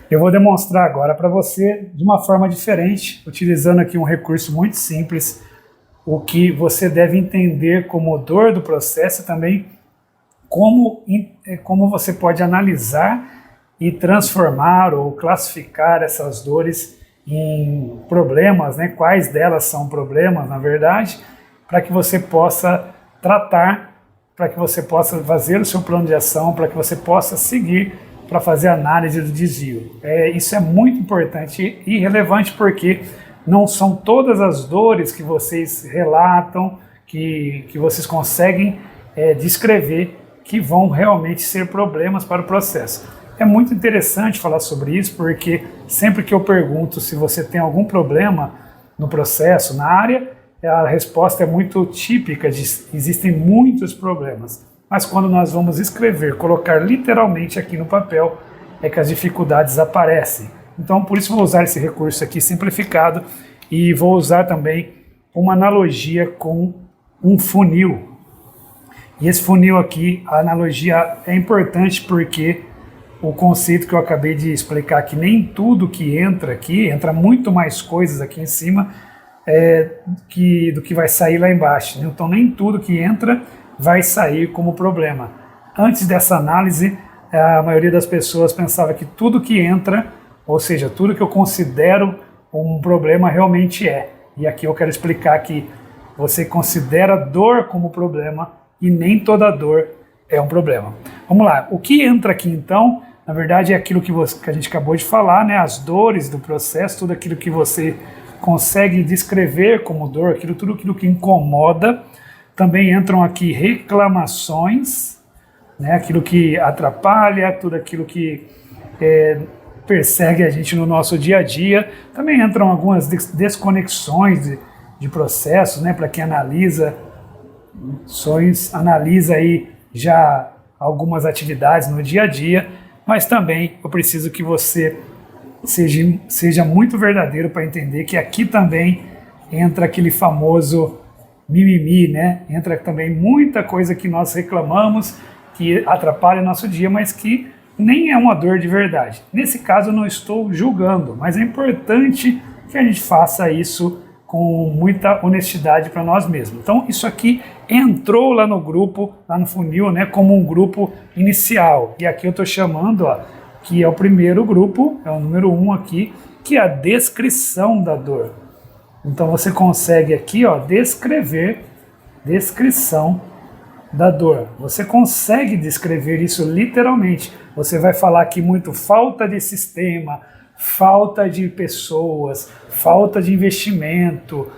Eu vou demonstrar agora para você de uma forma diferente, utilizando aqui um recurso muito simples, o que você deve entender como dor do processo e também como você pode analisar e transformar ou classificar essas dores em problemas, né? Quais delas são problemas, na verdade, para que você possa tratar, para que você possa fazer o seu plano de ação, para que você possa seguir para fazer a análise do desvio. Isso é muito importante e relevante porque não são todas as dores que vocês relatam, que vocês conseguem descrever, que vão realmente ser problemas para o processo. É muito interessante falar sobre isso porque sempre que eu pergunto se você tem algum problema no processo, na área, a resposta é muito típica de existem muitos problemas. Mas quando nós vamos escrever, colocar literalmente aqui no papel, é que as dificuldades aparecem. Então, por isso vou usar esse recurso aqui simplificado e vou usar também uma analogia com um funil. E esse funil aqui, a analogia é importante porque o conceito que eu acabei de explicar, que nem tudo que entra aqui, entra muito mais coisas aqui em cima do que vai sair lá embaixo. Né? Então nem tudo que entra vai sair como problema. Antes dessa análise, a maioria das pessoas pensava que tudo que entra, ou seja, tudo que eu considero um problema realmente é. E aqui eu quero explicar que você considera dor como problema e nem toda dor é um problema. Vamos lá, o que entra aqui então, na verdade é aquilo que a gente acabou de falar, né? As dores do processo, tudo aquilo que você consegue descrever como dor, tudo aquilo que incomoda. Também entram aqui reclamações, né? Aquilo que atrapalha, tudo aquilo que persegue a gente no nosso dia a dia. Também entram algumas desconexões de processos, né? Para quem analisa aí já algumas atividades no dia a dia, mas também eu preciso que você seja muito verdadeiro para entender que aqui também entra aquele famoso mimimi, né? Entra também muita coisa que nós reclamamos, que atrapalha o nosso dia, mas que nem é uma dor de verdade. Nesse caso eu não estou julgando, mas é importante que a gente faça isso com muita honestidade para nós mesmos. Então isso aqui entrou lá no grupo, lá no funil, né, como um grupo inicial. E aqui eu estou chamando, que é o primeiro grupo, é o número 1 aqui, que é a descrição da dor. Então você consegue aqui, descrever, descrição da dor. Você consegue descrever isso literalmente. Você vai falar aqui muito falta de sistema, falta de pessoas, falta de investimento,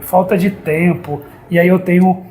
falta de tempo. E aí eu tenho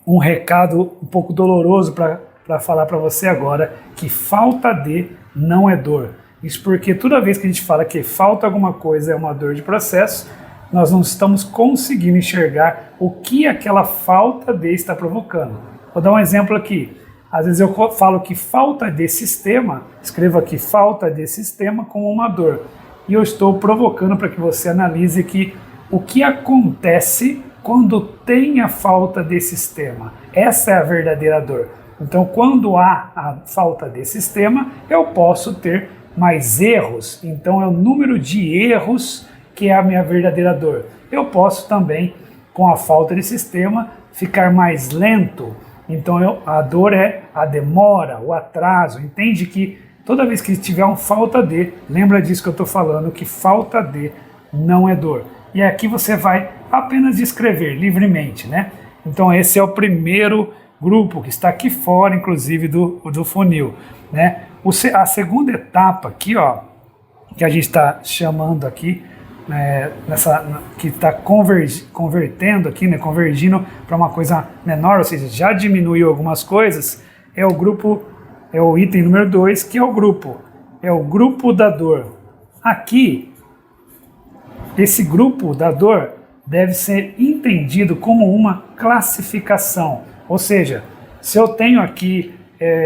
um recado um pouco doloroso para falar para você agora, que falta de não é dor. Isso porque toda vez que a gente fala que falta alguma coisa é uma dor de processo, nós não estamos conseguindo enxergar o que aquela falta de está provocando. Vou dar um exemplo aqui. Às vezes eu falo que falta de sistema, escrevo aqui falta de sistema como uma dor. E eu estou provocando para que você analise que o que acontece quando tem a falta de sistema. Essa é a verdadeira dor. Então, quando há a falta de sistema, eu posso ter mais erros. Então, é o número de erros que é a minha verdadeira dor. Eu posso também, com a falta de sistema, ficar mais lento. Então a dor é a demora, o atraso. Entende que toda vez que tiver uma falta de, lembra disso que eu estou falando, que falta de não é dor. E aqui você vai apenas descrever livremente, né? Então esse é o primeiro grupo que está aqui fora, inclusive, do funil, né? A segunda etapa aqui, que a gente está chamando aqui, que está convertendo aqui, né, convergindo para uma coisa menor, ou seja, já diminuiu algumas coisas, é o item número 2, que é o grupo da dor. Aqui, esse grupo da dor deve ser entendido como uma classificação, ou seja, se eu tenho aqui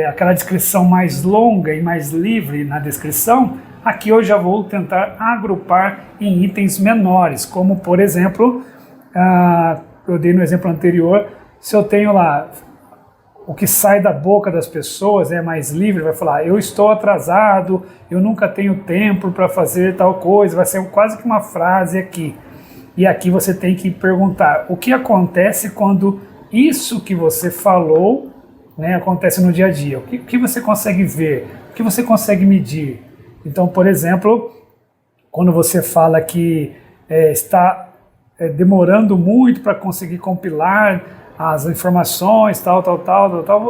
aquela descrição mais longa e mais livre na descrição, aqui eu já vou tentar agrupar em itens menores, como por exemplo, eu dei no exemplo anterior, se eu tenho lá o que sai da boca das pessoas é mais livre, vai falar, eu estou atrasado, eu nunca tenho tempo para fazer tal coisa, vai ser quase que uma frase aqui. E aqui você tem que perguntar, o que acontece quando isso que você falou, né, acontece no dia a dia? O que você consegue ver? O que você consegue medir? Então, por exemplo, quando você fala que está demorando muito para conseguir compilar as informações, tal,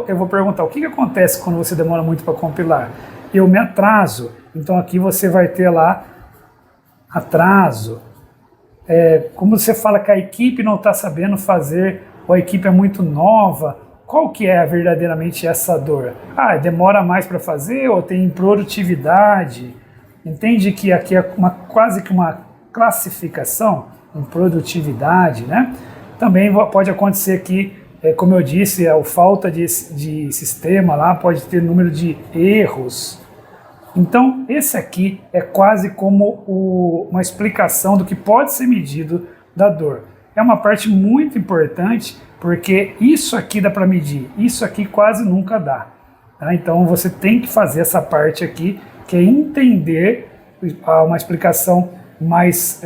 eu vou perguntar, o que acontece quando você demora muito para compilar? Eu me atraso. Então aqui você vai ter lá atraso. Como você fala que a equipe não está sabendo fazer, ou a equipe é muito nova, qual que é verdadeiramente essa dor? Demora mais para fazer, ou tem improdutividade? Entende que aqui é quase que uma classificação em produtividade, né? Também pode acontecer que, como eu disse, a falta de sistema lá pode ter número de erros. Então, esse aqui é quase como uma explicação do que pode ser medido da dor. É uma parte muito importante, porque isso aqui dá para medir, isso aqui quase nunca dá. Tá? Então, você tem que fazer essa parte aqui, que é entender uma explicação mais...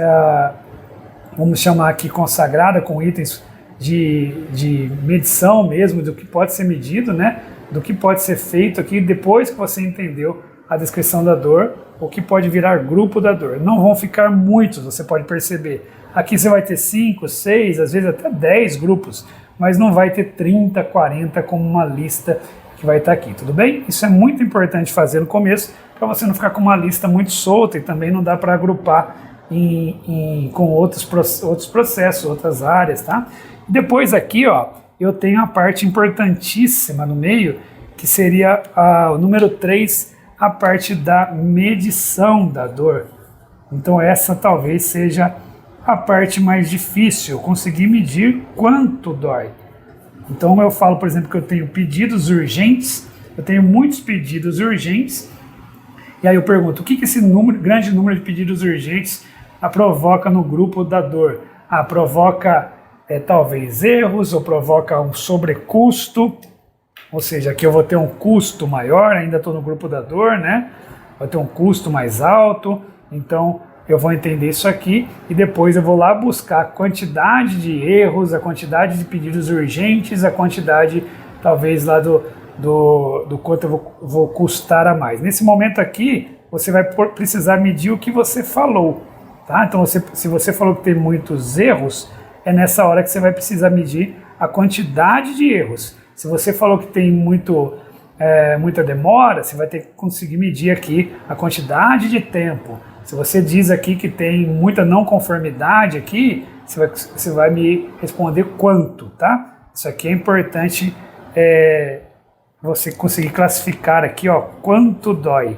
vamos chamar aqui consagrada, com itens de medição mesmo, do que pode ser medido, né? Do que pode ser feito aqui, depois que você entendeu a descrição da dor, o que pode virar grupo da dor. Não vão ficar muitos, você pode perceber. Aqui você vai ter 5, 6, às vezes até 10 grupos, mas não vai ter 30, 40 como uma lista que vai estar aqui, tudo bem? Isso é muito importante fazer no começo, para você não ficar com uma lista muito solta, e também não dá para agrupar com outros processos, outras áreas, tá? Depois aqui, ó, eu tenho a parte importantíssima no meio, que seria o número 3, a parte da medição da dor. Então essa talvez seja a parte mais difícil, conseguir medir quanto dói. Então eu falo, por exemplo, que eu tenho pedidos urgentes, eu tenho muitos pedidos urgentes, e aí eu pergunto, o que esse grande número de pedidos urgentes provoca no grupo da dor? Provoca talvez erros, ou provoca um sobrecusto, ou seja, aqui eu vou ter um custo maior, ainda estou no grupo da dor, né? Vai ter um custo mais alto, então eu vou entender isso aqui, e depois eu vou lá buscar a quantidade de erros, a quantidade de pedidos urgentes, a quantidade talvez lá do quanto eu vou custar a mais. Nesse momento aqui, você vai precisar medir o que você falou. Tá? Então, se você falou que tem muitos erros, é nessa hora que você vai precisar medir a quantidade de erros. Se você falou que tem muita demora, você vai ter que conseguir medir aqui a quantidade de tempo. Se você diz aqui que tem muita não conformidade aqui, você vai me responder quanto, tá? Isso aqui é importante você conseguir classificar aqui, ó, quanto dói.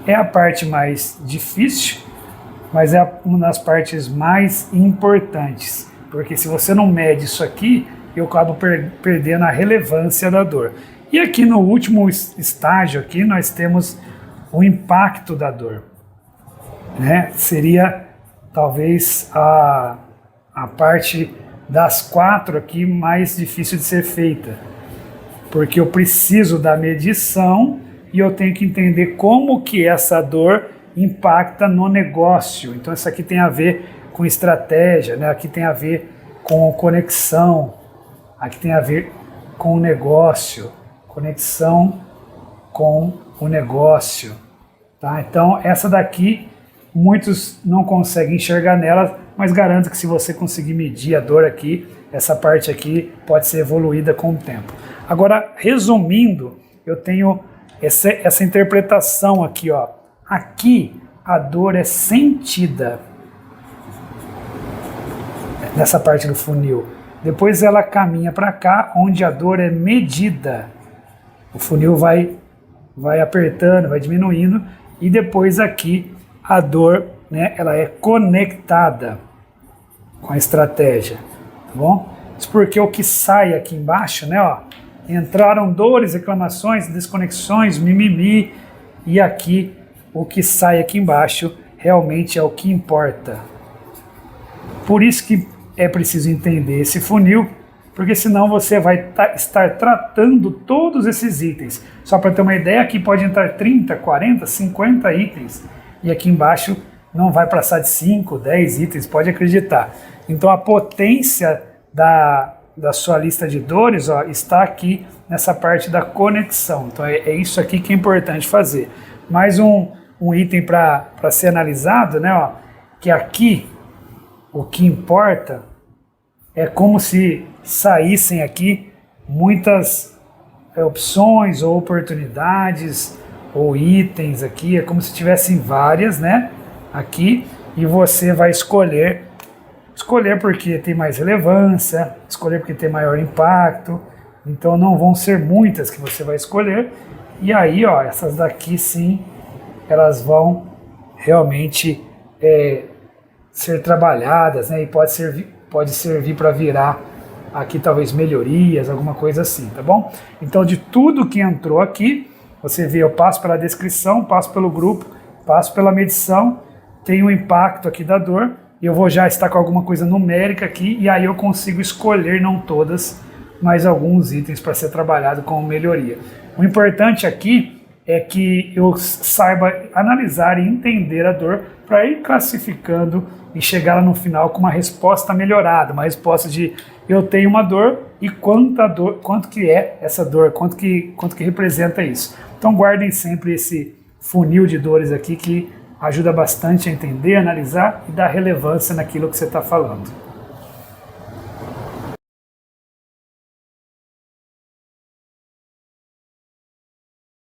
É a parte mais difícil, mas é uma das partes mais importantes, porque se você não mede isso aqui, eu acabo perdendo a relevância da dor. E aqui no último estágio aqui nós temos o impacto da dor, né? Seria talvez a parte das 4 aqui mais difícil de ser feita, porque eu preciso da medição e eu tenho que entender como que essa dor impacta no negócio. Então isso aqui tem a ver com estratégia, né? Aqui tem a ver com conexão, aqui tem a ver com o negócio, conexão com o negócio, tá? Então essa daqui muitos não conseguem enxergar nela, mas garanto que se você conseguir medir a dor aqui, essa parte aqui pode ser evoluída com o tempo. Agora, resumindo, eu tenho essa interpretação aqui, ó. Aqui a dor é sentida nessa parte do funil. Depois ela caminha para cá, onde a dor é medida. O funil vai apertando, vai diminuindo, e depois aqui a dor, né, ela é conectada com a estratégia, tá bom? Isso porque o que sai aqui embaixo, né, ó, entraram dores, reclamações, desconexões, mimimi, e aqui o que sai aqui embaixo realmente é o que importa. Por isso que é preciso entender esse funil porque senão você vai estar tratando todos esses itens. Só para ter uma ideia, aqui pode entrar 30, 40, 50 itens, e aqui embaixo não vai passar de 5, 10 itens, pode acreditar. Então a potência da sua lista de dores, ó, está aqui nessa parte da conexão. Então é isso aqui que é importante fazer. Mais um item para ser analisado, né, ó, que aqui o que importa é como se saíssem aqui muitas opções ou oportunidades ou itens aqui, é como se tivessem várias, né, aqui, e você vai escolher porque tem mais relevância, escolher porque tem maior impacto, então não vão ser muitas que você vai escolher, e aí, ó, essas daqui sim, elas vão realmente ser trabalhadas, né, e pode servir para virar aqui talvez melhorias, alguma coisa assim, tá bom? Então de tudo que entrou aqui, você vê, eu passo pela descrição, passo pelo grupo, passo pela medição, tem o impacto aqui da dor, eu vou já estar com alguma coisa numérica aqui, e aí eu consigo escolher, não todas, mas alguns itens para ser trabalhado como melhoria. O importante aqui é que eu saiba analisar e entender a dor para ir classificando e chegar lá no final com uma resposta melhorada, uma resposta de eu tenho uma dor e quanto que é essa dor, quanto que representa isso. Então guardem sempre esse funil de dores aqui que ajuda bastante a entender, analisar e dar relevância naquilo que você está falando.